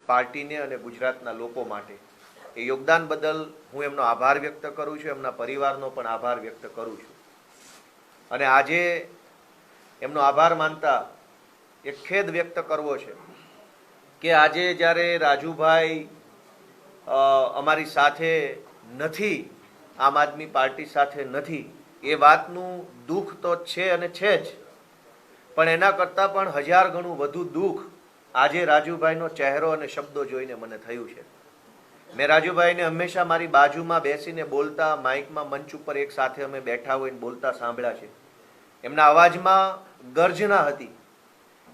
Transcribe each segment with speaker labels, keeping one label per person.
Speaker 1: પાર્ટીને અને ગુજરાતના લોકો માટે એ યોગદાન બદલ હું એમનો આભાર વ્યક્ત કરું છું, એમના પરિવારનો પણ આભાર વ્યક્ત કરું છું. અને આજે એમનો આભાર માનતા એક ખેદ વ્યક્ત કરવો છે કે આજે જ્યારે રાજુભાઈ અમારી સાથે નથી, આમ આદમી પાર્ટી સાથે નથી, એ વાતનું દુઃખ તો છે અને છે જ, પણ એના કરતાં પણ 1000 ગણું વધુ દુઃખ આજે રાજુભાઈનો ચહેરો અને શબ્દો જોઈને મને થયું છે. મેં રાજુભાઈને હંમેશા મારી બાજુમાં બેસીને બોલતા, માઇકમાં મંચ ઉપર એક સાથે અમે બેઠા હોઈને બોલતા સાંભળ્યા છે. એમના અવાજમાં ગર્જના હતી,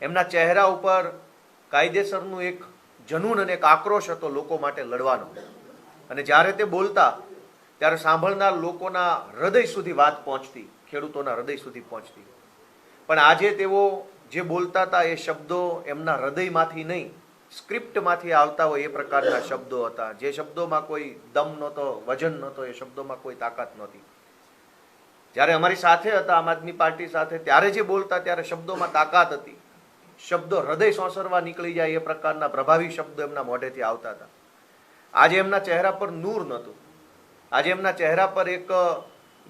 Speaker 1: એમના ચહેરા ઉપર કાયદેસરનું એક જનૂન અને એક આક્રોશ હતો લોકો માટે લડવાનો. અને જ્યારે તે બોલતા ત્યારે સાંભળનાર લોકોના હૃદય સુધી વાત પહોંચતી, ખેડૂતોના હૃદય સુધી પહોંચતી. પણ આજે તેઓ જે બોલતા હતા એ શબ્દો એમના હૃદયમાંથી નહીં, સ્ક્રિપ્ટમાંથી આવતા હોય એ પ્રકારના શબ્દો હતા. જે શબ્દોમાં કોઈ દમ નહોતો, વજન નહોતો, એ શબ્દોમાં કોઈ તાકાત નહોતી. જ્યારે અમારી સાથે હતા, આમ આદમી પાર્ટી સાથે, ત્યારે જે બોલતા ત્યારે શબ્દોમાં તાકાત હતી, શબ્દો હૃદય સોંસરવા નીકળી જાય એ પ્રકારના પ્રભાવી શબ્દો એમના મોઢેથી આવતા હતા. આજે એમના ચહેરા પર નૂર નહોતું. આજે એમના ચહેરા પર એક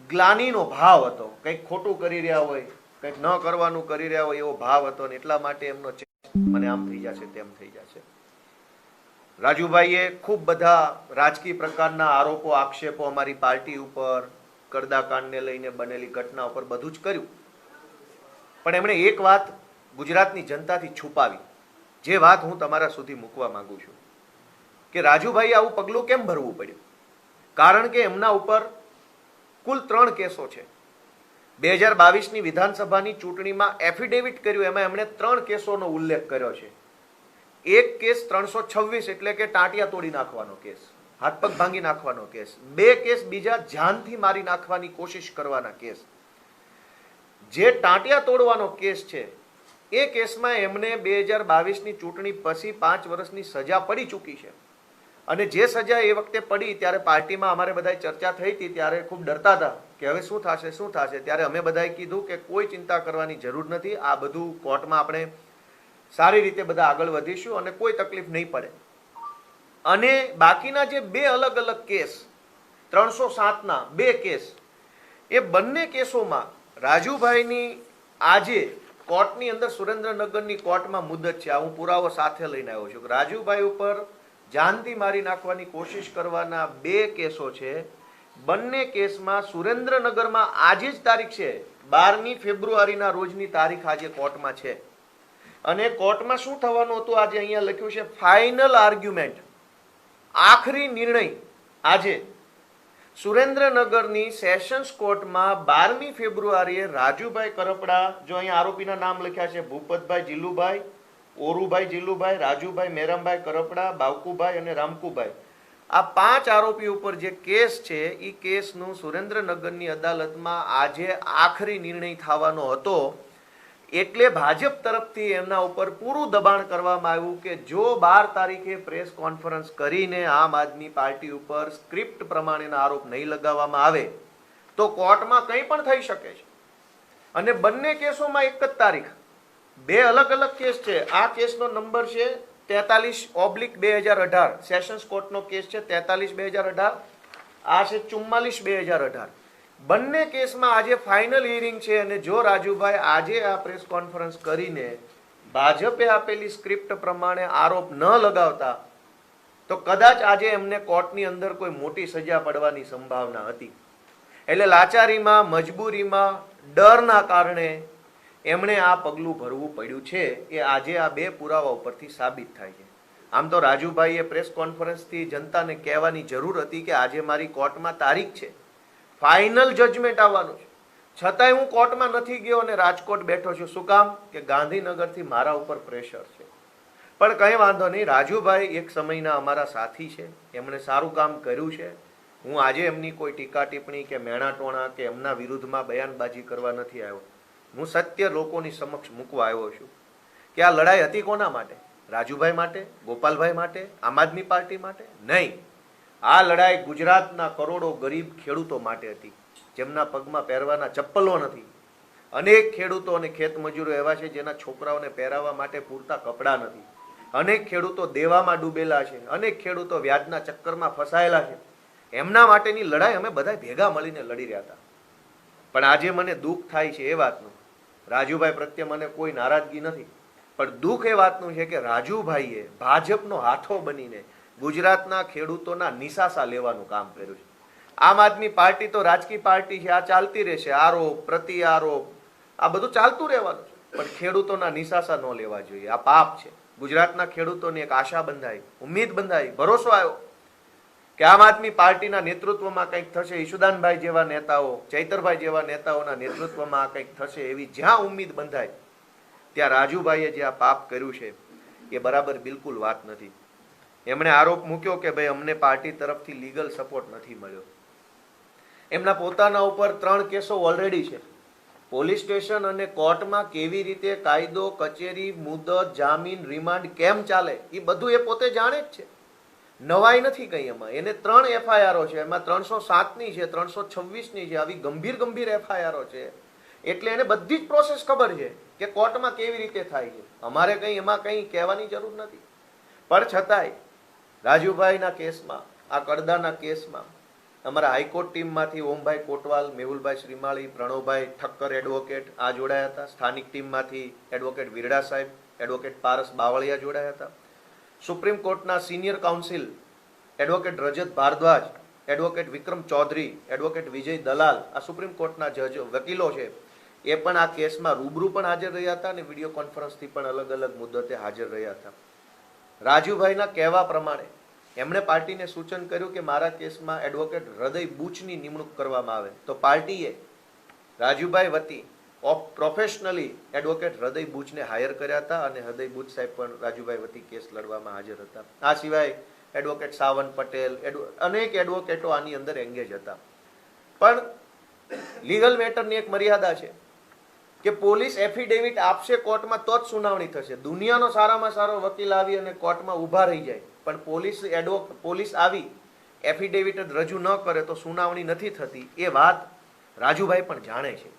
Speaker 1: ગ્લાનીનો ભાવ હતો, કંઈક ખોટું કરી રહ્યા હોય, કંઈક ન કરવાનું કરી રહ્યા હોય એવો ભાવ હતો. ને એટલા માટે એમનો મને આમ થઈ જશે, તેમ થઈ જશે. રાજુભાઈએ ખૂબ બધા રાજકીય પ્રકારના આરોપો, આક્ષેપો અમારી પાર્ટી ઉપર, કરદાકાંડને લઈને બનેલી ઘટના ઉપર બધું જ કર્યું. પણ એમણે એક વાત ગુજરાતની જનતાથી છુપાવી, જે વાત હું તમારા સુધી મૂકવા માંગુ છું કે રાજુભાઈ આવું પગલું કેમ ભરવું પડ્યું. કારણ કે એમના ઉપર કુલ 3 કેસો છે. 2022ની વિધાનસભાની ચૂંટણીમાં એફિડેવિટ કર્યું, એમાં એમણે 3 કેસોનો ઉલ્લેખ કર્યો છે. એક કેસ 326 એટલે કે ટાંટિયા તોડી નાખવાનો કેસ, હાથ પગ ભાંગી નાખવાનો કેસ. 2 કેસ બીજા જાનથી મારી નાખવાની કોશિશ કરવાના કેસ. જે ટાંટિયા તોડવાનો કેસ છે એ કેસમાં એમને 2022ની ચૂંટણી પછી 5 વર્ષની સજા પડી ચૂકી છે. અને જે સજા એ વખતે પડી ત્યારે પાર્ટીમાં અમારે બધાય ચર્ચા થઈ હતી, ત્યારે ખૂબ ડરતા હતા કે હવે શું થશે શું થશે. ત્યારે અમે બધાએ કીધું કે કોઈ ચિંતા કરવાની જરૂર નથી, આ બધું કોર્ટમાં આપણે સારી રીતે બધા આગળ વધીશું અને કોઈ તકલીફ નહીં પડે. અને બાકીના જે 2 અલગ અલગ કેસ, 307ના 2 કેસ, એ બંને કેસોમાં રાજુભાઈની આજે કોર્ટની અંદર, સુરેન્દ્રનગરની કોર્ટમાં મુદત છે. આ હું પુરાવો સાથે લઈને આવ્યો છું કે રાજુભાઈ ઉપર જાનથી મારી નાખવાની કોશિશ કરવાના 2 કેસો છે. બંને કેસમાં સુરેન્દ્રનગરમાં આજે જ તારીખ છે, 12મી ફેબ્રુઆરીના રોજની તારીખ આજે કોર્ટમાં છે. અને કોર્ટમાં શું થવાનું હતું આજે અહીંયા લખ્યું છે, ફાઇનલ આર્ગ્યુમેન્ટ, આખરી નિર્ણય આજે સુરેન્દ્રનગરની સેશન્સ કોર્ટમાં 12મી ફેબ્રુઆરીએ રાજુભાઈ કરપડા, જો અહીંયા આરોપીના નામ લખ્યા છે, ભૂપતભાઈ જીલુભાઈ, ઓરુભાઈ જીલુભાઈ, રાજુભાઈ મેરમભાઈ કરપડા, બાવકુભાઈ અને રામકુભાઈ, આ 5 આરોપી ઉપર જે કેસ છે એ કેસનું સુરેન્દ્રનગરની અદાલતમાં આજે આખરી નિર્ણય થવાનો હતો. એટલે ભાજપ તરફથી એમના ઉપર પૂરું દબાણ કરવામાં આવ્યું કે જો 12 તારીખે પ્રેસ કોન્ફરન્સ કરીને આમ આદમી પાર્ટી ઉપર સ્ક્રિપ્ટ પ્રમાણેના આરોપ નહીં લગાવવામાં આવે તો કોર્ટમાં કંઈ પણ થઈ શકે છે. અને બંને કેસોમાં એક જ તારીખ, 2 અલગ અલગ કેસ છે. આ કેસનો નંબર છે 43/2018, સેશન્સ કોર્ટનો કેસ છે 43/2018, આ છે 44/2018. બંને કેસમાં આજે ફાઇનલ હિયરિંગ છે. અને જો રાજુભાઈ આજે આ પ્રેસ કોન્ફરન્સ કરીને ભાજપે આપેલી સ્ક્રિપ્ટ પ્રમાણે આરોપ ન લગાવતા તો કદાચ આજે એમને કોર્ટની અંદર કોઈ મોટી સજા પડવાની સંભાવના હતી. એટલે લાચારીમાં, મજબૂરીમાં, ડરના કારણે એમણે આ પગલું ભરવું પડ્યું છે. એ આજે આ 2 પુરાવા ઉપરથી સાબિત થાય છે. આમ તો રાજુભાઈએ પ્રેસ કોન્ફરન્સથી જનતાને કહેવાની જરૂર હતી કે આજે મારી કોર્ટમાં તારીખ છે, ફાઇનલ જજમેન્ટ આવવાનું છે, છતાંય હું કોર્ટમાં નથી ગયો અને રાજકોટ બેઠો છું. શું કામ? કે ગાંધીનગરથી મારા ઉપર પ્રેશર છે. પણ કંઈ વાંધો નહીં, રાજુભાઈ એક સમયના અમારા સાથી છે, એમણે સારું કામ કર્યું છે. હું આજે એમની કોઈ ટીકા ટિપ્પણી કે મેણાટોણા કે એમના વિરુદ્ધમાં બયાનબાજી કરવા નથી આવ્યો. હું સત્ય લોકોની સમક્ષ મૂકવા આવ્યો છું કે આ લડાઈ હતી કોના માટે? રાજુભાઈ માટે, ગોપાલભાઈ માટે, આમ આદમી પાર્ટી માટે નહીં. આ લડાઈ ગુજરાતના કરોડો ગરીબ ખેડૂતો માટે હતી, જેમના પગમાં પહેરવાના ચપ્પલો નથી. અનેક ખેડૂતો અને ખેતમજૂરો એવા છે જેના છોકરાઓને પહેરાવવા માટે પૂરતા કપડાં નથી. અનેક ખેડૂતો દેવામાં ડૂબેલા છે, અનેક ખેડૂતો વ્યાજના ચક્કરમાં ફસાયેલા છે. એમના માટેની લડાઈ અમે બધા ભેગા મળીને લડી રહ્યા હતા. પણ આજે મને દુઃખ થાય છે એ વાતનું, રાજુભાઈ પ્રત્યે મને કોઈ નારાજગી નથી, પણ દુઃખ એ વાતનું છે કે રાજુભાઈએ ભાજપનો હાથો બનીને ગુજરાતના ખેડૂતોના નિશાસા લેવાનું કામ કર્યું છે. આમ આદમી પાર્ટી તો રાજકીય પાર્ટી છે, આ ચાલતી રહેશે, આરોપ પ્રતિ આરોપ આ બધું ચાલતું રહેવાનું છે, પણ ખેડૂતોના નિશાસા ન લેવા જોઈએ. આ પાપ છે. ગુજરાતના ખેડૂતોને એક આશા બંધાઈ, ઉમ્મીદ બંધાઈ, ભરોસો આવ્યો કે આમ આદમી પાર્ટીના નેતૃત્વમાં કંઈક થશે, ઈશુદાનભાઈ જેવા નેતાઓ, ચૈતરભાઈ જેવા નેતાઓના નેતૃત્વમાં કંઈક થશે, એવી જ્યાં ઉમ્મીદ બંધાય ત્યાં રાજુભાઈએ જે આ પાપ કર્યું છે એ બરાબર બિલકુલ વાત નથી. એમણે આરોપ મૂક્યો કે ભાઈ અમને પાર્ટી તરફથી લીગલ સપોર્ટ નથી મળ્યો. એમના પોતાના ઉપર 3 કેસો ઓલરેડી છે. પોલીસ સ્ટેશન અને કોર્ટમાં કેવી રીતે કાયદો, કચેરી, મુદત, જામીન, રિમાન્ડ કેમ ચાલે એ બધું એ પોતે જાણે જ છે. નવાઈ નથી કઈ એમાં. એને 3 એફઆઈઆરો છે, એમાં 307ની છે, 326ની છે, આવી ગંભીર એફઆઈઆરો છે. એટલે એને બધી જ પ્રોસેસ ખબર છે કે કોર્ટમાં કેવી રીતે થાય છે. અમારે કઈ એમાં કઈ કહેવાની જરૂર નથી. પણ છતાંય રાજુભાઈના કેસમાં, આ કડદાના કેસમાં અમારા હાઈકોર્ટ ટીમમાંથી ઓમભાઈ કોટવાલ, મેહુલભાઈ શ્રીમાળી, પ્રણવભાઈ ઠક્કર એડવોકેટ આ જોડાયા હતા. સ્થાનિક ટીમમાંથી એડવોકેટ વિરડા સાહેબ, એડવોકેટ પારસ બાવળિયા જોડાયા હતા. સુપ્રીમ કોર્ટના સિનિયર કાઉન્સિલ એડવોકેટ રજત ભારદ્વાજ, એડવોકેટ વિક્રમ ચૌધરી, એડવોકેટ વિજય દલાલ, આ સુપ્રીમ કોર્ટના જજ વકીલો છે, એ પણ આ કેસમાં રૂબરૂ પણ હાજર રહ્યા હતા અને વિડીયો કોન્ફરન્સથી પણ અલગ અલગ મુદ્દતે હાજર રહ્યા હતા. રાજુભાઈના કહેવા પ્રમાણે એમણે પાર્ટીને સૂચન કર્યું કે મારા કેસમાં એડવોકેટ હૃદય બુચની નિમણૂક કરવામાં આવે, તો પાર્ટીએ રાજુભાઈ વતી પ્રોફેશનલી એડવોકેટ હૃદય બુચને હાયર કર્યા હતા અને હૃદય બુચ સાહેબ પણ રાજુભાઈ વતી કેસ લડવામાં હાજર હતા. આ સિવાય એડવોકેટ સાવન પટેલ, અનેક એડવોકેટો આની અંદર એંગેજ હતા. પણ લીગલ મેટરની એક મર્યાદા છે કે પોલીસ એફિડેવિટ આપશે કોર્ટમાં તો જ સુનાવણી થશે. દુનિયાનો સારામાં સારો વકીલ આવી અને કોર્ટમાં ઊભા રહી જાય, પણ પોલીસ આવી એફિડેવિટ જ રજૂ ન કરે તો સુનાવણી નથી થતી. એ વાત રાજુભાઈ પણ જાણે છે.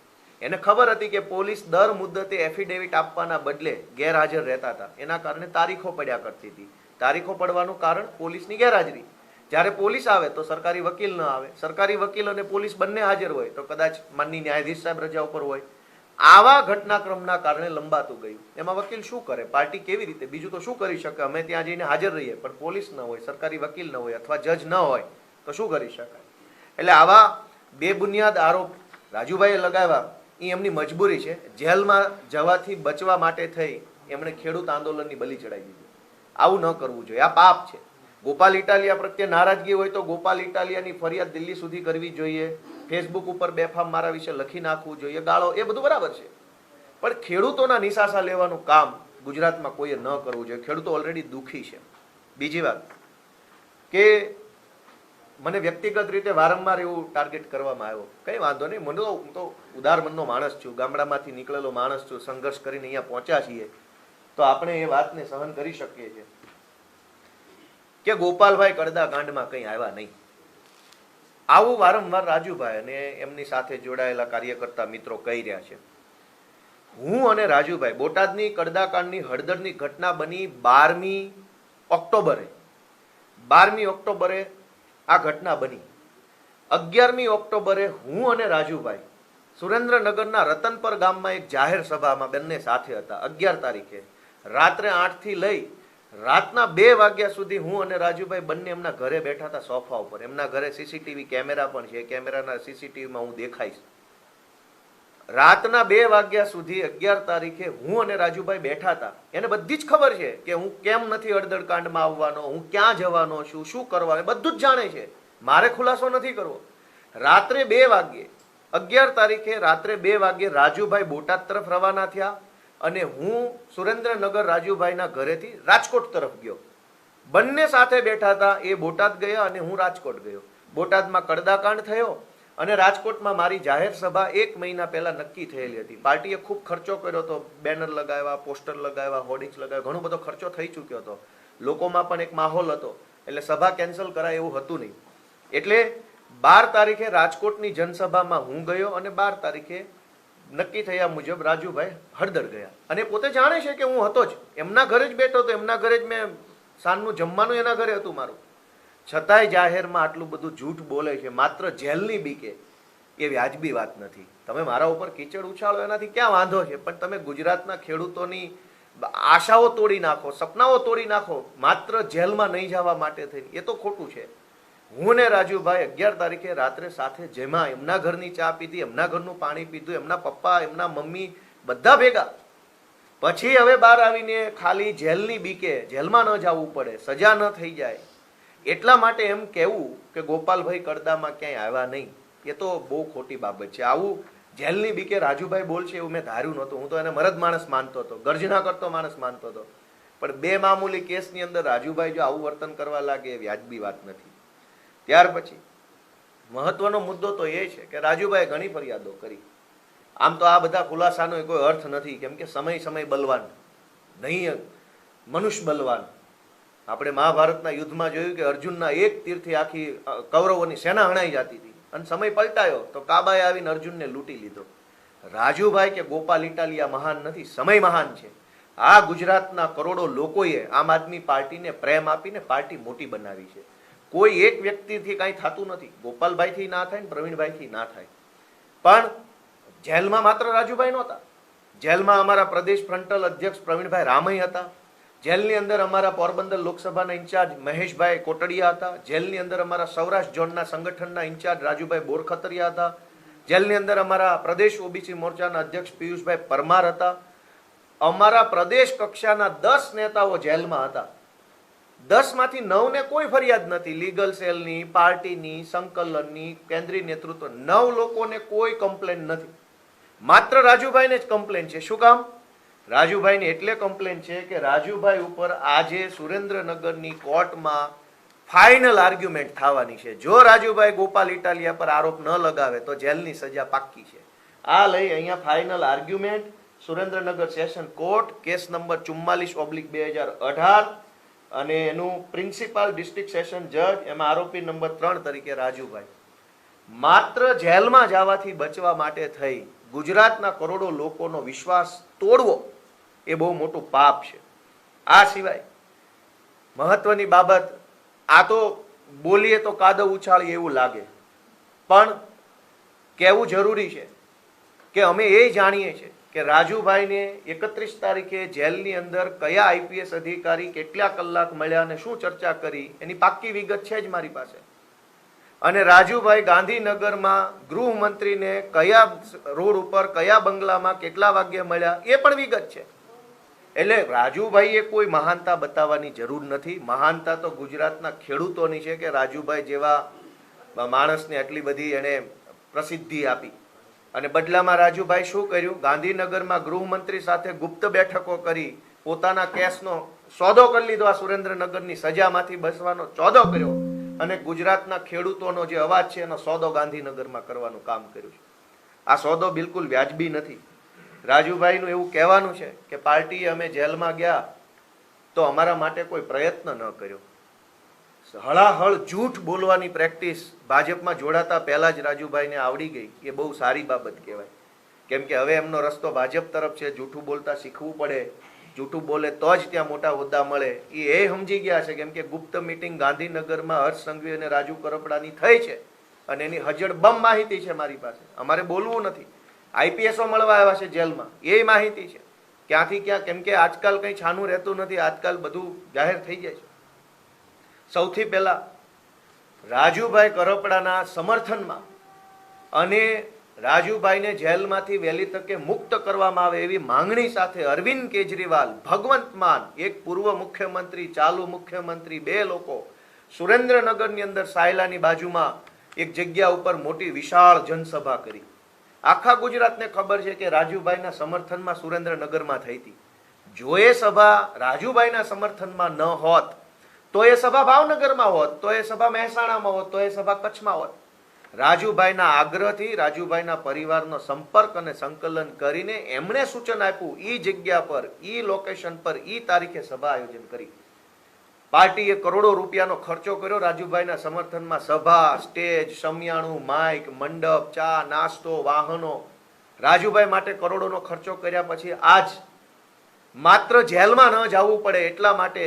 Speaker 1: એને ખબર હતી કે પોલીસ દર મુદ્દતે એફિડેવિટ આપવાના બદલે ગેરહાજર રહેતા હતા, એના કારણે તારીખો પડ્યા કરતી હતી. તારીખો પડવાનું કારણ પોલીસની ગેરહાજરી. જ્યારે પોલીસ આવે તો સરકારી વકીલ ન આવે, સરકારી વકીલ અને પોલીસ બંને હાજર હોય તો કદાચ માનની ન્યાયાધીશ સાહેબ રજા ઉપર હોય. આવા ઘટનાક્રમના કારણે લંબાતું ગયું. એમાં વકીલ શું કરે, પાર્ટી કેવી રીતે, બીજું તો શું કરી શકે? અમે ત્યાં જઈને હાજર રહીએ પણ પોલીસ ન હોય, સરકારી વકીલ ન હોય અથવા જજ ન હોય તો શું કરી શકાય? એટલે આવા બેબુનિયાદ આરોપ રાજુભાઈએ લગાવ્યા એ એમની મજબૂરી છે. જેલમાં જવાથી બચવા માટે થઈ એમણે ખેડૂત આંદોલનની બલી ચડાવી દીધી. આવું ન કરવું જોઈએ, આ પાપ છે. ગોપાલ ઇટાલિયા પ્રત્યે નારાજગી હોય તો ગોપાલ ઇટાલિયાની ફરિયાદ દિલ્હી સુધી કરવી જોઈએ, ફેસબુક ઉપર બેફામ મારા વિશે લખી નાખવું જોઈએ, ગાળો, એ બધું બરાબર છે. પણ ખેડૂતોના નિશાસા લેવાનું કામ ગુજરાતમાં કોઈએ ન કરવું જોઈએ. ખેડૂતો ઓલરેડી દુઃખી છે. બીજી વાત કે મને વ્યક્તિગત રીતે વારંવાર એવું ટાર્ગેટ કરવામાં આવ્યો. કંઈ વાંધો નહીં, મને હું તો ઉદાર મનનો માણસ છું, ગામડામાંથી નીકળેલો માણસ છું, સંઘર્ષ કરીને અહીંયા પહોંચ્યા છીએ તો આપણે એ વાતને સહન કરી શકીએ છીએ કે ગોપાલભાઈ કડદા કાંડમાં કંઈ આવ્યા નહીં. આવું વારંવાર રાજુભાઈ અને એમની સાથે જોડાયેલા કાર્યકર્તા મિત્રો કહી રહ્યા છે. હું અને રાજુભાઈ બોટાદની કડદાકાંડની હળદરની ઘટના બની 12મી ઓક્ટોબરે આ ઘટના બની. 11મી ઓક્ટોબરે હું અને રાજુભાઈ સુરેન્દ્રનગરના રતનપર ગામમાં એક જાહેર સભામાં બંને સાથે હતા. 11 તારીખે રાત્રે 8 થી લઈ રાતના 2 વાગ્યા સુધી હું અને રાજુભાઈ બંને એમના ઘરે બેઠા હતા, સોફા ઉપર. એમના ઘરે સીસીટીવી કેમેરા પણ છે, કેમેરાના સીસીટીવીમાં હું દેખાઈશ. રાતના 2 વાગ્યા સુધી 11 તારીખે હું અને રાજુભાઈ બેઠા હતા. એને બધી જ ખબર છે કે હું કેમ નથી હળદર કાંડમાં આવવાનો, હું ક્યાં જવાનો છું, શું કરવાનું, બધું જ જાણે છે. મારે ખુલાસો નથી કરવો. રાત્રે 2 વાગ્યે 11 તારીખે રાત્રે 2 વાગ્યે રાજુભાઈ બોટાદ તરફ રવાના થયા અને હું સુરેન્દ્રનગર રાજુભાઈના ઘરેથી રાજકોટ તરફ ગયો. બંને સાથે બેઠા હતા. એ બોટાદ ગયા અને હું રાજકોટ ગયો. બોટાદમાં કડદાકાંડ થયો અને રાજકોટમાં મારી જાહેર સભા 1 મહિના પહેલા નક્કી થયેલી હતી. પાર્ટીએ ખૂબ ખર્ચો કર્યો હતો, બેનર લગાવ્યા, પોસ્ટર લગાવ્યા, હોર્ડિંગ્સ લગાવ્યા, ઘણો બધો ખર્ચો થઈ ચૂક્યો હતો. લોકોમાં પણ એક માહોલ હતો, એટલે સભા કેન્સલ કરાય એવું હતું નહીં. એટલે 12 તારીખે રાજકોટની જનસભામાં હું ગયો અને 12 તારીખે નક્કી થયા મુજબ રાજુભાઈ હળદર ગયા અને પોતે જાણે છે કે હું હતો જ, એમના ઘરે જ બેઠો હતો, એમના ઘરે જ મેં સાંજનું જમવાનું એના ઘરે હતું મારું, છતાંય જાહેરમાં આટલું બધું જૂઠ બોલે છે માત્ર જેલની બીકે. એ વ્યાજબી વાત નથી. તમે મારા ઉપર કીચડ ઉછાળો એનાથી ક્યાં વાંધો છે, પણ તમે ગુજરાતના ખેડૂતોની આશાઓ તોડી નાખો, સપનાઓ તોડી નાખો માત્ર જેલમાં નહીં જવા માટે થઈને, એ તો ખોટું છે. હું ને રાજુભાઈ 11 તારીખે રાત્રે સાથે જેમાં એમના ઘરની ચા પીધી, એમના ઘરનું પાણી પીધું, એમના પપ્પા એમના મમ્મી બધા ભેગા. પછી હવે બહાર આવીને ખાલી જેલની બીકે, જેલમાં ન જવું પડે, સજા ન થઈ જાય એટલા માટે એમ કહેવું કે ગોપાલભાઈ કડદામાં ક્યાંય આવ્યા નહીં, એ તો બહુ ખોટી બાબત છે. આવું જેલની બીકે રાજુભાઈ બોલશે એવું મેં ધાર્યું નહોતું. હું તો એને મરદ માણસ માનતો હતો, ગર્જના કરતો માણસ માનતો હતો, પણ બે મામૂલી કેસની અંદર રાજુભાઈ જો આવું વર્તન કરવા લાગે એ વ્યાજબી વાત નથી. ત્યાર પછી મહત્વનો મુદ્દો તો એ છે કે રાજુભાઈએ ઘણી ફરિયાદો કરી. આમ તો આ બધા ખુલાસાનો કોઈ અર્થ નથી, કેમ કે સમય બલવાન નહીં, મનુષ્ય બલવાન. આપણે મહાભારતના યુદ્ધમાં જોયું કે અર્જુનના એક તીરથી આખી કૌરવોની સેના હણાઈ જતી હતી અને સમય પલટાયો તો કાબાએ આવીને અર્જુનને લૂંટી લીધો. રાજુભાઈ કે ગોપાલ ઇટાલિયા મહાન નથી, સમય મહાન છે. આ ગુજરાતના કરોડો લોકોએ આમ આદમી પાર્ટીને પ્રેમ આપીને પાર્ટી મોટી બનાવી છે. કોઈ એક વ્યક્તિથી કાંઈ થતું નથી. ગોપાલભાઈથી ના થાય ને પ્રવીણભાઈથી ના થાય. પણ જેલમાં માત્ર રાજુભાઈ નહોતા, જેલમાં અમારા પ્રદેશ ફ્રન્ટલ અધ્યક્ષ પ્રવીણભાઈ રામૈયા હતા, જેલની અંદર અમારા પોરબંદર લોકસભાના ઇન્ચાર્જ મહેશભાઈ કોટડિયા હતા, જેલની અંદર અમારા સૌરાષ્ટ્ર ઝોનના સંગઠનના ઇન્ચાર્જ રાજુભાઈ બોરખતરિયા હતા, જેલની અંદર અમારા પ્રદેશ ઓબીસી મોરચાના અધ્યક્ષ પિયુષભાઈ પરમાર હતા. અમારા પ્રદેશ કક્ષાના 10 નેતાઓ જેલમાં હતા. 10 માંથી 9 ને કોઈ ફરિયાદ નથી, લીગલ સેલની, પાર્ટીની, સંકલનની, કેન્દ્રીય નેતૃત્વ, 9 લોકોને કોઈ કમ્પ્લેન નથી. માત્ર રાજુભાઈને જ કમ્પ્લેન છે. શું કામ? રાજુભાઈને એટલે કમ્પ્લેન છે કે રાજુભાઈ ઉપર આજે સુરેન્દ્રનગરની કોર્ટમાં ફાઇનલ આર્ગ્યુમેન્ટ થવાની છે. જો રાજુભાઈ ગોપાલ ઇટાલિયા પર આરોપ ન લગાવે તો જેલની સજા પાક્કી છે. આ લઈ અહીંયા final argument Surendranagar session court, case number 44/2018 અને એનું પ્રિન્સિપાલ ડિસ્ટ્રિક્ટ સેશન જજ, એમાં આરોપી નંબર 3 તરીકે રાજુભાઈ. માત્ર જેલમાં જવાથી બચવા માટે થઈ ગુજરાતના કરોડો લોકોનો વિશ્વાસ તોડવો એ બહુ મોટું પાપ છે. આ સિવાય મહત્વની બાબત, આ તો બોલીએ તો કાદવ ઉછાળીએ એવું લાગે, પણ કહેવું જરૂરી છે કે અમે એ જાણીએ છીએ કે રાજુભાઈને 31 તારીખે જેલની અંદર કયા આઈપીએસ અધિકારી કેટલા કલાક મળ્યા અને શું ચર્ચા કરી એની પાક્કી વિગત છે જ મારી પાસે. અને રાજુભાઈ ગાંધીનગરમાં ગૃહમંત્રીને કયા રોડ ઉપર કયા બંગલામાં કેટલા વાગ્યે મળ્યા એ પણ વિગત છે. એટલે રાજુભાઈએ કોઈ મહાનતા બતાવવાની જરૂર નથી. મહાનતા તો ગુજરાતના ખેડૂતોની છે કે રાજુભાઈ જેવા માણસને આટલી બધી એને પ્રસિદ્ધિ આપી. અને બદલામાં રાજુભાઈ શું કર્યું? ગાંધીનગરમાં ગૃહમંત્રી સાથે ગુપ્ત બેઠકો કરી પોતાના કેસનો સોદો કરી લીધો. આ સુરેન્દ્રનગરની સજામાંથી બચવાનો સોદો કર્યો અને ગુજરાતના ખેડૂતોનો જે અવાજ છે એનો સોદો ગાંધીનગરમાં કરવાનું કામ કર્યું છે. આ સોદો બિલકુલ વ્યાજબી નથી. રાજુભાઈનું એવું કહેવાનું છે કે પાર્ટીએ અમે જેલમાં ગયા તો અમારા માટે કોઈ પ્રયત્ન ન કર્યો. હળાહળ જૂઠ બોલવાની પ્રેક્ટિસ ભાજપમાં જોડાતા પહેલા જ રાજુભાઈને આવડી ગઈ, એ બહુ સારી બાબત કહેવાય. કેમ કે હવે એમનો રસ્તો ભાજપ તરફ છે. જૂઠું બોલતા શીખવું પડે, જૂઠું બોલે તો જ ત્યાં મોટા હોદ્દા મળે એ સમજી ગયા છે. કેમ કે ગુપ્ત મિટિંગ ગાંધીનગરમાં હર્ષ સંઘવી અને રાજુ કરપડાની થઈ છે અને એની હજડબમ માહિતી છે મારી પાસે. અમારે બોલવું નથી. આઈપીએસો મળવા આવ્યા છે જેલમાં, એ માહિતી છે ક્યાંથી ક્યાં. કેમ કે આજકાલ કંઈ છાનું રહેતું નથી, આજકાલ બધું જાહેર થઈ જાય છે. સૌથી પહેલા રાજુભાઈ કરપડાના સમર્થનમાં અને રાજુભાઈને જેલમાંથી વહેલી તકે મુક્ત કરવામાં આવે એવી માંગણી સાથે અરવિંદ કેજરીવાલ, ભગવંત માન, એક પૂર્વ મુખ્યમંત્રી, ચાલુ મુખ્યમંત્રી, 2 લોકો સુરેન્દ્રનગરની અંદર સાયલાની બાજુમાં એક જગ્યા ઉપર મોટી વિશાળ જનસભા કરી. આખા ગુજરાતને ખબર છે કે રાજુભાઈના સમર્થનમાં સુરેન્દ્રનગરમાં થઈ હતી. જો એ સભા રાજુભાઈના સમર્થનમાં ન હોત તો એ સભા ભાવનગરમાં હોત, તો એ સભા મહેસાણામાં હોત, તો એ સભા કચ્છમાં હોત. રાજુભાઈના આગ્રહથી રાજુભાઈના પરિવારનો સંપર્ક અને સંકલન કરીને એમણે સૂચન આપ્યું ઈ જગ્યા પર, ઈ લોકેશન પર, ઈ તારીખે સભા આયોજન કરી. પાર્ટીએ કરોડો રૂપિયાનો ખર્ચો કર્યો રાજુભાઈના સમર્થનમાં. સભા, સ્ટેજ, શમિયાણું, માઇક, મંડપ, ચા, નાસ્તો, વાહનો રાજુભાઈ માટે કરોડોનો ખર્ચો કર્યા પછી આજ માત્ર જેલમાં ન જવું પડે એટલા માટે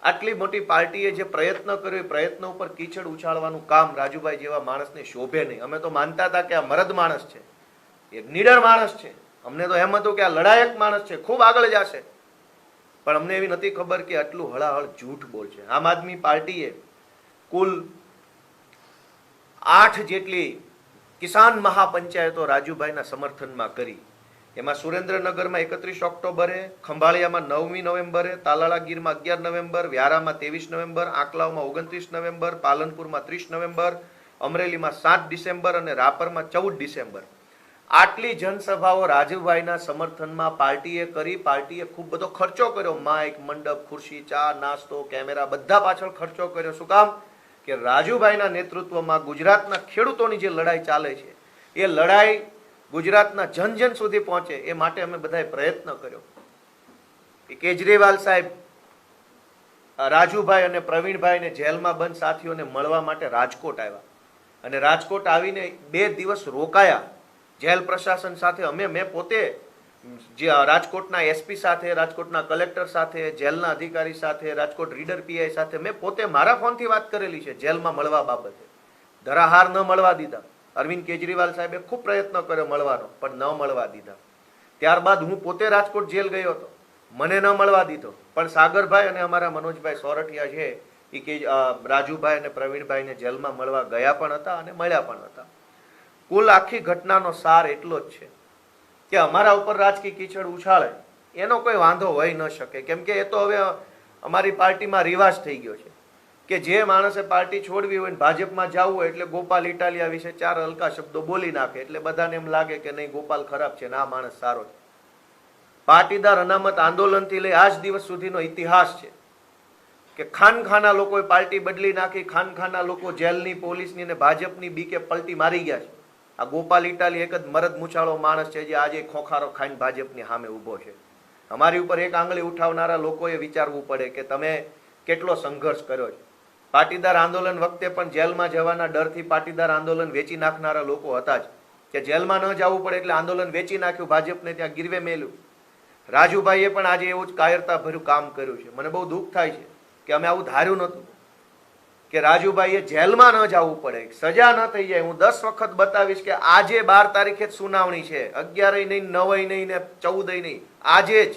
Speaker 1: આટલી મોટી પાર્ટીએ જે પ્રયત્ન કર્યો એ પ્રયત્ન ઉપર કીચડ ઉછાળવાનું કામ રાજુભાઈ જેવા માણસને શોભે નહીં. અમે તો માનતા હતા કે આ મરદ માણસ છે, એક નીડર માણસ છે, અમને તો એમ હતું કે આ લડાયક માણસ છે, ખૂબ આગળ જશે. પણ અમને એવી નથી ખબર કે આટલું હળાહળ જૂઠ બોલશે. આમ આદમી પાર્ટીએ કુલ 8 જેટલી કિસાન મહાપંચાયતો રાજુભાઈના સમર્થનમાં કરી. એમાં સુરેન્દ્રનગરમાં 31 ઓક્ટોબરે, ખંભાળિયામાં 9મી નવેમ્બરે, તાલાળાગીરમાં 11 નવેમ્બર, વ્યારામાં 23 નવેમ્બર, આંકલાવમાં 29 નવેમ્બર, પાલનપુરમાં 30 નવેમ્બર, અમરેલીમાં 7 ડિસેમ્બર અને રાપરમાં 14 ડિસેમ્બર. આટલી જનસભાઓ રાજુભાઈના સમર્થનમાં પાર્ટીએ કરી. પાર્ટીએ ખૂબ બધો ખર્ચો કર્યો, માઇક, મંડપ, ખુરશી, ચા, નાસ્તો, કેમેરા, બધા પાછળ ખર્ચો કર્યો. શું કામ? કે રાજુભાઈના નેતૃત્વમાં ગુજરાતના ખેડૂતોની જે લડાઈ ચાલે છે એ લડાઈ ગુજરાતના જન જન સુધી પહોંચે એ માટે અમે બધાએ પ્રયત્ન કર્યો. કેજરીવાલ સાહેબ રાજુભાઈ અને પ્રવીણભાઈને જેલમાં બંધ સાથીઓને મળવા માટે રાજકોટ આવ્યા અને રાજકોટ આવીને 2 દિવસ રોકાયા જેલ પ્રશાસન સાથે. મેં પોતે રાજકોટના એસપી સાથે, રાજકોટના કલેક્ટર સાથે, જેલના અધિકારી સાથે, રાજકોટ રીડર પીઆઈ સાથે મેં પોતે મારા ફોનથી વાત કરેલી છે જેલમાં મળવા બાબતે. ધરાહાર ન મળવા દીધા. અરવિંદ કેજરીવાલ સાહેબે ખૂબ પ્રયત્ન કર્યો મળવાનો, પણ ન મળવા દીધા. ત્યારબાદ હું પોતે રાજકોટ જેલ ગયો હતો, મને ન મળવા દીધો. પણ સાગરભાઈ અને અમારા મનોજભાઈ સોરઠિયા છે એ કે રાજુભાઈ અને પ્રવીણભાઈને જેલમાં મળવા ગયા પણ હતા અને મળ્યા પણ હતા. કુલ આખી ઘટનાનો સાર એટલો જ છે કે અમારા ઉપર રાજકીય કીચડ ઉછાળે એનો કોઈ વાંધો હોઈ ન શકે. કેમ કે એ તો હવે અમારી પાર્ટીમાં રિવાજ થઈ ગયો છે કે જે માણસે પાર્ટી છોડવી હોય ને ભાજપમાં જવું હોય એટલે ગોપાલ ઇટાલિયા વિશે 4 હલકા શબ્દો બોલી નાખે એટલે બધાને એમ લાગે કે નહીં ગોપાલ ખરાબ છે ને આ માણસ સારો છે. પાટીદાર અનામત આંદોલનથી લઈ આજ દિવસ સુધીનો ઇતિહાસ છે કે ખાનખાના લોકોએ પાર્ટી બદલી નાખી, ખાનખાના લોકો જેલની, પોલીસની અને ભાજપની બીકે પલટી મારી ગયા છે. આ ગોપાલ ઇટાલી એક જ મરદ મૂછાળો માણસ છે જે આજે ખોખારો ખાઈને ભાજપની સામે ઊભો છે. અમારી ઉપર એક આંગળી ઉઠાવનારા લોકોએ વિચારવું પડે કે તમે કેટલો સંઘર્ષ કર્યો છે. પાટીદાર આંદોલન વખતે પણ જેલમાં જવાના ડરથી પાટીદાર આંદોલન વેચી નાખનારા લોકો હતા જ કે જેલમાં ન જવું પડે એટલે આંદોલન વેચી નાખ્યું, ભાજપને ત્યાં ગીરવે મેલ્યું. રાજુભાઈએ પણ આજે એવું જ કાયરતાભર્યું કામ કર્યું છે. મને બહુ દુઃખ થાય છે કે અમે આવું ધાર્યું નહોતું કે રાજુભાઈએ જેલમાં ન જવું પડે, સજા ન થઈ જાય. હું 10 વખત બતાવીશ કે આજે 12 તારીખે જ સુનાવણી છે, 11 નહીં, 9 નહીં ને 14 નહીં, આજે જ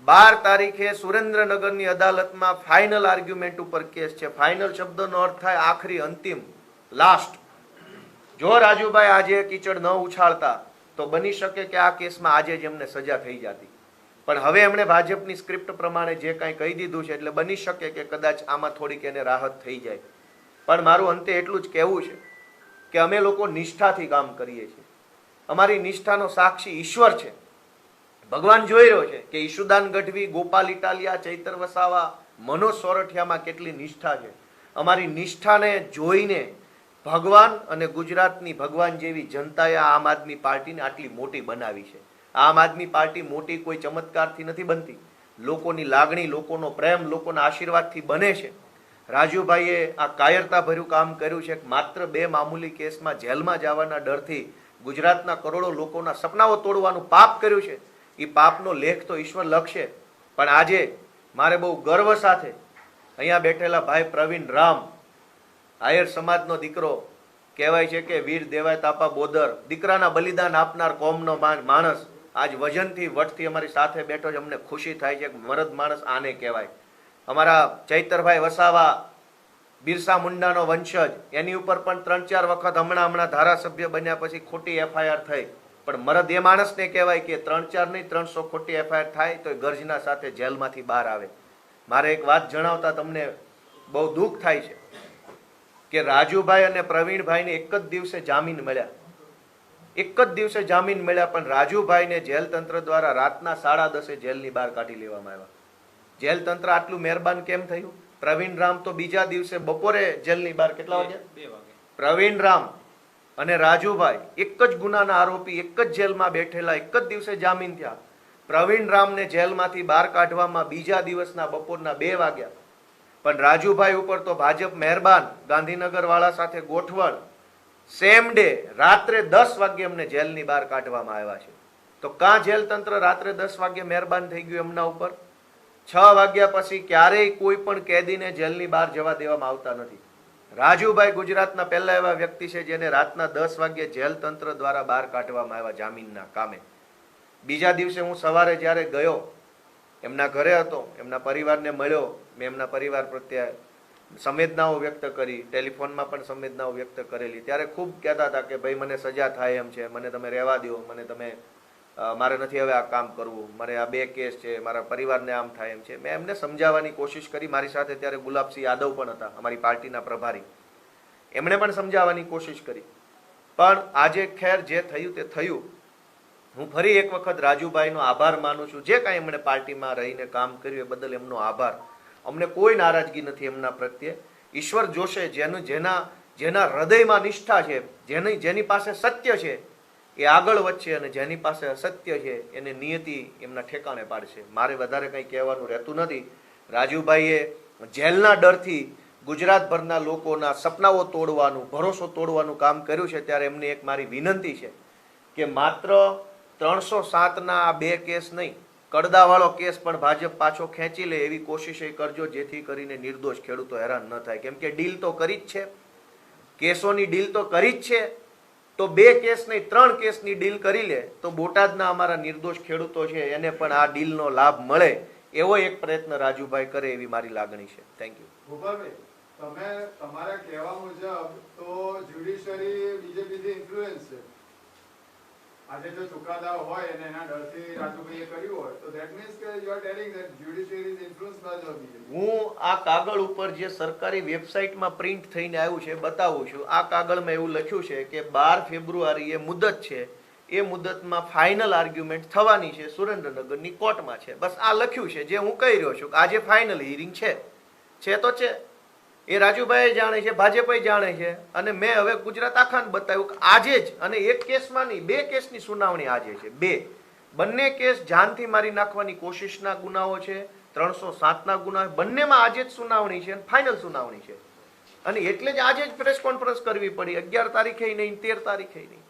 Speaker 1: 12 તારીખે સુરેન્દ્રનગરની અદાલતમાં ફાઇનલ આર્ગ્યુમેન્ટ ઉપર કેસ છે. ફાઇનલ શબ્દનો અર્થ થાય આખરી, અંતિમ, લાસ્ટ. જો રાજુભાઈ આજે કીચડ ન ઉછાળતા તો બની શકે કે આ કેસમાં આજે જ એમને સજા થઈ જતી. પણ હવે એમણે ભાજપની સ્ક્રિપ્ટ પ્રમાણે જે કાંઈ કહી દીધું છે એટલે બની શકે કે કદાચ આમાં થોડીક એને રાહત થઈ જાય. પણ મારું અંતે એટલું જ કહેવું છે કે અમે લોકો નિષ્ઠાથી કામ કરીએ છીએ. અમારી નિષ્ઠાનો સાક્ષી ઈશ્વર છે, ભગવાન જોઈ રહ્યો છે કે ઈશુદાન ગઢવી, ગોપાલ ઇટાલિયા, ચૈતર વસાવા, મનોજ સોરઠિયામાં કેટલી નિષ્ઠા છે. અમારી નિષ્ઠાને જોઈને ભગવાન અને ગુજરાતની ભગવાન જેવી જનતાએ આમ આદમી પાર્ટીને આટલી મોટી બનાવી છે. આમ આદમી પાર્ટી મોટી કોઈ ચમત્કારથી નથી બનતી, લોકોની લાગણી, લોકોનો પ્રેમ, લોકોના આશીર્વાદથી બને છે. રાજુભાઈએ આ કાયરતાભર્યું કામ કર્યું છે. માત્ર 2 મામૂલી કેસમાં જેલમાં જવાના ડરથી ગુજરાતના કરોડો લોકોના સપનાઓ તોડવાનું પાપ કર્યું છે. એ પાપનો લેખ તો ઈશ્વર લખશે. પણ આજે મારે બહુ ગર્વ સાથે અહીંયા બેઠેલા ભાઈ પ્રવીણ રામ, આયર સમાજનો દીકરો, કહેવાય છે કે વીર દેવાય તાપા બોદર, દીકરાના બલિદાન આપનાર કોમનો માણસ આજ વજનથી વટથી અમારી સાથે બેઠો છે. અમને ખુશી થાય છે કે મરદ માણસ આને કહેવાય. અમારા ચૈતરભાઈ વસાવા, બિરસા મુંડાનો વંશજ, એની ઉપર પણ 3-4 વખત હમણાં ધારાસભ્ય બન્યા પછી ખોટી એફઆઈઆર થઈ. પણ મરદ એ માણસને કહેવાય કે 3-4 નહીં 300 ખોટી એફઆઈઆર થાય તો ગર્જના સાથે જેલમાંથી બહાર આવે. મારે એક વાત જણાવતા તમને બહુ દુઃખ થાય છે કે રાજુભાઈ અને પ્રવીણભાઈને એક જ દિવસે જામીન મળ્યા. એક જ દિવસે જામીન મળ્યા, પણ રાજુભાઈને જેલ તંત્ર દ્વારા રાતના 10:30 જેલની બહાર કાઢી લેવામાં આવ્યા. જેલ તંત્ર આટલું મહેરબાન કેમ થયું? પ્રવીણ રામ તો બીજા દિવસે બપોરે જેલની બહાર, કેટલા વાગે? 2 વાગે. પ્રવીણ રામ અને રાજુભાઈ એક જ ગુનાના આરોપી, એક જ જેલમાં બેઠેલા, એક જ દિવસે જામીન થયા. પ્રવીણ રામને જેલમાંથી બહાર કાઢવામાં બીજા દિવસના બપોરના 2 વાગ્યા. પણ રાજુભાઈ ઉપર તો ભાજપ મહેરબાન, ગાંધીનગર વાળા સાથે ગોઠવણ, સેમ ડે રાત્રે 10 વાગ્યે અમને જેલની બહાર કાઢવામાં આવ્યા છે. તો કાં જેલ તંત્ર રાત્રે 10 વાગ્યે મહેરબાન થઈ ગયું એમના ઉપર? 6 વાગ્યા પછી ક્યારેય કોઈ પણ કેદીને જેલની બહાર જવા દેવામાં આવતા નથી. રાજુભાઈ ગુજરાતના પહેલા એવા વ્યક્તિ છે જેને રાતના 10 વાગ્યે જેલ તંત્ર દ્વારા બહાર કાઢવામાં આવ્યા જામીનના કામે. બીજા દિવસે હું સવારે જ્યારે ગયો, એમના ઘરે હતો, એમના પરિવારને મળ્યો, મેં એમના પરિવાર પ્રત્યે સંવેદનાઓ વ્યક્ત કરી, ટેલિફોનમાં પણ સંવેદનાઓ વ્યક્ત કરેલી. ત્યારે ખૂબ કહેતા હતા કે ભાઈ મને સજા થાય એમ છે, મને તમે રહેવા દો, મને તમે મારે નથી હવે આ કામ કરવું, મારે આ 2 કેસ છે, મારા પરિવારને આમ થાય એમ છે. મેં એમને સમજાવવાની કોશિશ કરી. મારી સાથે ત્યારે ગુલાબસિંહ યાદવ પણ હતા, અમારી પાર્ટીના પ્રભારી. એમણે પણ સમજાવવાની કોશિશ કરી. પણ આજે ખેર જે થયું તે થયું. હું ફરી એક વખત રાજુભાઈનો આભાર માનું છું. જે કાંઈ એમણે પાર્ટીમાં રહીને કામ કર્યું એ બદલ એમનો આભાર. અમને કોઈ નારાજગી નથી એમના પ્રત્યે. ઈશ્વર જોશે જેના હૃદયમાં નિષ્ઠા છે, જેની પાસે સત્ય છે એ આગળ વધશે, અને જેની પાસે અસત્ય છે એને નિયતિ એમના ઠેકાણે પાડશે. મારે વધારે કંઈ કહેવાનું રહેતું નથી. રાજુભાઈએ જેલના ડરથી ગુજરાતભરના લોકોના સપનાઓ તોડવાનું, ભરોસો તોડવાનું કામ કર્યું છે. ત્યારે એમને એક મારી વિનંતી છે કે માત્ર 307ના આ 2 કેસ નહીં, કડદાવાળો કેસ પણ ભાજપ પાછો ખેંચી લે એવી કોશિશ કરજો, જેથી કરીને નિર્દોષ ખેડૂતો હેરાન ન થાય. કેમ કે ડીલ તો કરી જ છે, કેસોની ડીલ તો કરી જ છે. તો 2 કેસ નહીં 3 કેસની ડીલ કરી લે તો બોટાદના અમારા નિર્દોષ ખેડૂતો છે એને પણ આ ડીલનો લાભ મળે એવો એક પ્રયત્ન રાજુભાઈ કરે એવી મારી લાગણી છે. Thank you.
Speaker 2: ગોપાલભાઈ, તમે તમારા કહેવા મુજબ તો જ્યુડિશિયરી બીજેપીથી ઇન્ફ્લુઅન્સ છે. આજે જો ચુકાદા હોય અને એના ડરથી રાજુભાઈએ કર્યું હોય તો ધેટ મીન્સ કે you are telling that judiciary is influenced by the BJP.
Speaker 1: હું આ કાગળ ઉપર જે સરકારી વેબસાઇટમાં પ્રિન્ટ થઈને આવ્યું છે બતાવું છું. આ કાગળમાં એવું લખ્યું છે કે 12 ફેબ્રુઆરીએ મુદત છે, એ મુદતમાં ફાઇનલ આર્ગ્યુમેન્ટ થવાની છે, સુરેન્દ્રનગરની કોર્ટમાં છે. બસ આ લખ્યું છે જે હું કહી રહ્યો છું કે આજે ફાઇનલ હિયરિંગ છે તો છે. એ રાજુભાઈ જાણે છે, ભાજપે જાણે છે, અને મેં હવે ગુજરાત આખાને બતાવ્યું કે આજે જ, અને એક કેસમાં નહીં 2 કેસની સુનાવણી આજે છે. બંને કેસ જાનથી મારી નાખવાની કોશિશના ગુનાઓ છે, 307ના ગુના, બંનેમાં આજે જ સુનાવણી છે અને ફાઇનલ સુનાવણી છે. અને એટલે જ આજે જ પ્રેસ કોન્ફરન્સ કરવી પડી, 11 તારીખે નહીં, 13 તારીખે નહીં.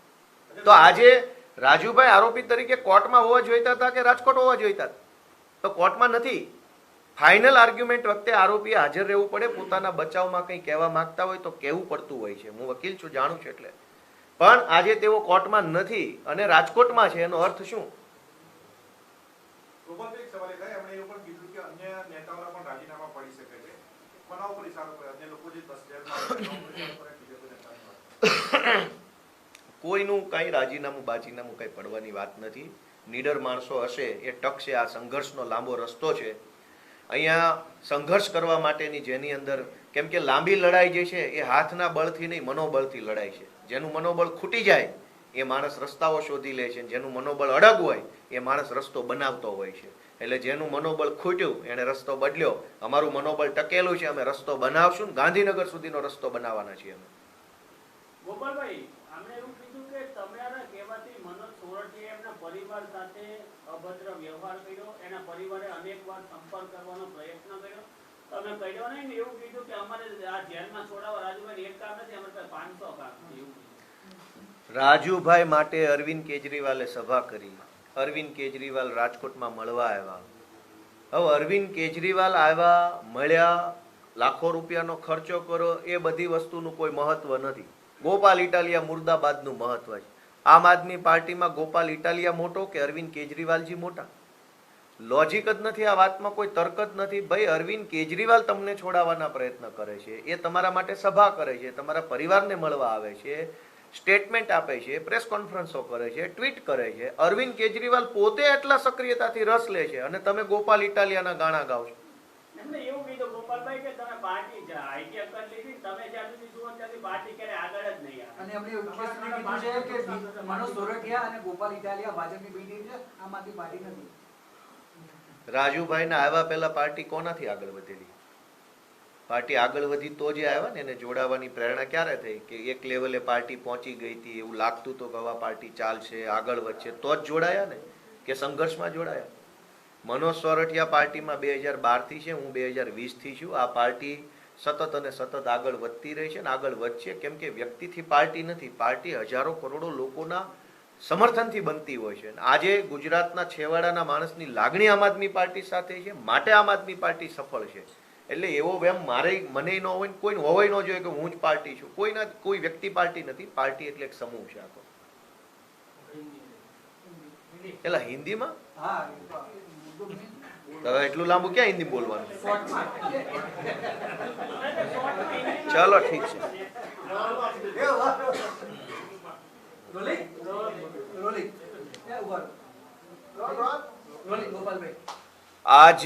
Speaker 1: તો આજે રાજુભાઈ આરોપી તરીકે કોર્ટમાં હોવા જોઈતા હતા કે રાજકોટ હોવા જોઈતા હતા? તો કોર્ટમાં નથી. ફાઇનલ આર્ગ્યુમેન્ટ વખતે આરોપીએ હાજર રહેવું પડે. પોતાના બચાવમાં કંઈ કહેવા માંગતા હોય તો કહેવું પડતું હોય છે. હું વકીલ છું, જાણું છું. એટલે પણ આજે તેઓ કોર્ટમાં નથી અને રાજકોટમાં છે. એનો અર્થ શું? કોઈનું કઈ રાજીનામું બાજીનામું કઈ પડવાની વાત નથી. નીડર માણસો હશે એ ટકશે. આ સંઘર્ષનો લાંબો રસ્તો છે. અહીંયા સંઘર્ષ કરવા માટેની જેની અંદર, કેમ કે લાંબી લડાઈ જે છે એ હાથના બળથી નહીં, મનોબળથી લડાય છે. જેનું મનોબળ ખૂટી જાય એ માણસ રસ્તાઓ શોધી લે છે. જેનું મનોબળ અડગ હોય એ માણસ રસ્તો બનાવતો હોય છે. એટલે જેનું મનોબળ ખૂટ્યું એને રસ્તો બદલ્યો. અમારું મનોબળ ટકેલું છે, અમે રસ્તો બનાવશું. ગાંધીનગર સુધીનો રસ્તો બનાવવાના છીએ અમે.
Speaker 3: ગોપાલભાઈ, આપણે એવું કીધું કે તમારા કહેવાથી મનોજ સોરઠીએ એમના પરિવાર સાથે અભદ્ર વ્યવહાર કર્યો, એના પરિવારે અનેકવાર સંપર્ક કરવાનો પ્રયત્ન કર્યો. તમે કહ્યો નહીં ને એવું કીધું કે અમારે આ જેલમાં છોડાવવા રાજુભાઈ એક કામ નથી, અમારે 500 કામ છે એવું.
Speaker 1: રાજુભાઈ માટે અરવિંદ કેજરીવાલે સભા કરી. અરવિંદ કેજરીવાલ રાજકોટમાં મળવા આવ્યા. હવે અરવિંદ કેજરીવાલ આવ્યા, મળ્યા, લાખો રૂપિયાનો ખર્ચો કરો, એ બધી વસ્તુનું કોઈ મહત્વ નથી. ગોપાલ ઇટાલિયા મુર્દાબાદનું મહત્વ છે. આમ આદમી પાર્ટીમાં ગોપાલ ઇટાલિયા મોટો કે અરવિંદ કેજરીવાલજી મોટા? લોજિક જ નથી આ વાતમાં, કોઈ તર્ક જ નથી. ભાઈ અરવિંદ કેજરીવાલ તમને છોડાવવાના પ્રયત્ન કરે છે, એ તમારા માટે સભા કરે છે, તમારા પરિવારને મળવા આવે છે, સ્ટેટમેન્ટ આપે છે, પ્રેસ કોન્ફરન્સો કરે છે, ટ્વીટ કરે છે. અરવિંદ કેજરીવાલ પોતે એટલા સક્રિયતાથી રસ લે છે અને તમે ગોપાલ ઇટાલિયાના ગાણા ગાઓ છો.
Speaker 3: એમને એવું કીધું ગોપાલભાઈ કે તમે પાર્ટી આઈડિયા કરી લીધી, તમે જ્યાં સુધી જુઓ ત્યાંથી પાર્ટી ક્યારે આગળ જ નહીં આવે.
Speaker 4: અને એમણે એવું કીધું છે કે મનોજ સોરઠિયા અને ગોપાલ ઇટાલિયા ભાજપની બી ટીમ છે, આમાંથી પાર્ટી નથી.
Speaker 1: રાજુભાઈના આવ્યા પહેલા પાર્ટી કોનાથી આગળ વધેલી? પાર્ટી આગળ વધી તો જે આવ્યા ને, એને જોડાવાની પ્રેરણા ક્યારે થઈ? કે એક લેવલે પાર્ટી પહોંચી ગઈ હતી, એવું લાગતું તો કે હવે પાર્ટી ચાલશે, આગળ વધશે, તો જ જોડાયા ને, કે સંઘર્ષમાં જોડાયા? મનોજ સોરઠિયા પાર્ટીમાં 2012 થી છે, હું 2020 થી છું. આ પાર્ટી સતત અને સતત આગળ વધતી રહી છે અને આગળ વધશે, કેમ કે વ્યક્તિથી પાર્ટી નથી, પાર્ટી હજારો કરોડો લોકોના સમર્થનથી બનતી હોય છે. આજે ગુજરાતના છેવાડાના માણસની લાગણી આમ આદમી પાર્ટી સાથે છે, માટે આમ આદમી પાર્ટી સફળ છે. એટલે એવો વેમ મને ન હોય ને કોઈને હોવાય ન જોઈએ કે હું જ પાર્ટી છું. કોઈ વ્યક્તિ પાર્ટી નથી, પાર્ટી એટલે એક સમૂહ છે આખો. એટલે હિન્દીમાં
Speaker 4: હા તો
Speaker 1: તો એટલું લાંબુ ક્યાં હિન્દી બોલવાનું?
Speaker 4: શોર્ટમાં.
Speaker 1: ચલો ઠીક છે.
Speaker 4: રોલિંગ રોલિંગ ઉભા રહો. રોલિંગ ગોપાલભાઈ
Speaker 1: આજ